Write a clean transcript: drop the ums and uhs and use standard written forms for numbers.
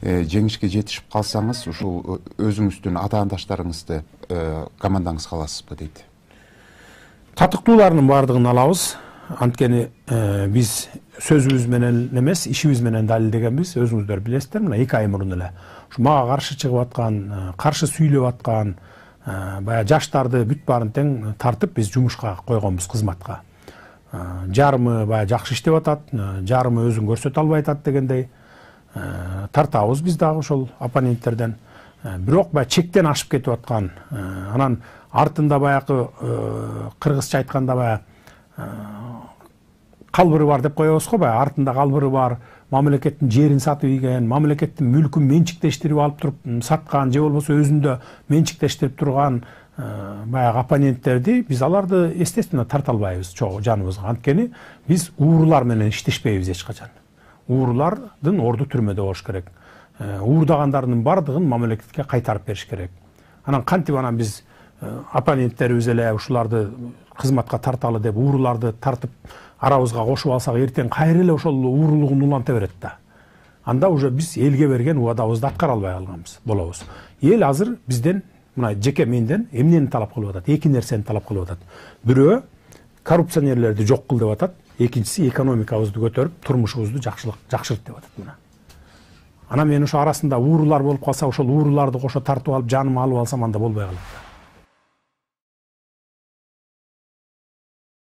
жеңишке жетишип калсаңыз, ушул өзүңүздүн атаандаштарыңызды командаңызга аласызбы дейт. Татыктууларынын баардыгын алабыз. Анткени биз сөзүбүз менен эмес, ишибиз менен далилдегенбиз. Өзүңүздөр билесиздер, мына 2 ай мурун эле ушу мага каршы чыгып аткан, каршы сүйлөп аткан баягы жаштарды бүт баарын тең тартып биз жумушка койгонбуз, кызматка. Жарымы баягы жакшы иштеп атат, жарымы өзүн көрсөтө албай атат дегендей тартабыз биз дагы ошол оппоненттерден. Бирок баягы чектен ашып кетип аткан, анан артында баягы кыргызча айтканда баягы калбыры бар деп коебуз го, баягы артында калбыры бар, мамлекеттин жерин сатып ийген, мамлекеттин мүлкүн менчиктештирип алып туруп саткан же болбосо өзүндө менчиктештирип турган баягы оппоненттерди биз аларды естественно тарта албайбыз жаныбызга. Анткени биз уурулар менен иштешпейбиз эч качан. Уурулардын орду түрмөдө болуш керек. Уурдагандардын бардыгын мамлекетке кайтарып бериш керек. Анан кантип анан биз оппоненттерибиз эле ушуларды кызматка тарталы деп ууруларды тартып арабызга кошуп алсак, эртең кайра эле ошол уурулугун уланта берет да. Анда уже биз элге берген убадабызды аткара албай калганбыз болобуз. Эл азыр бизден, мына жеке менден эмнени талап кылып атат? 2 нерсени талап кылып атат. Бирөө коррупционерлерди жок кыл деп атат, экинчиси экономикабызды көтөрүп, турмушубузду жакшырт деп атат мына. Анан мен ошо арасында уурулар болуп калса, ошол ууруларды кошо тартып алып, жаныма алып алсам анда болбой калат.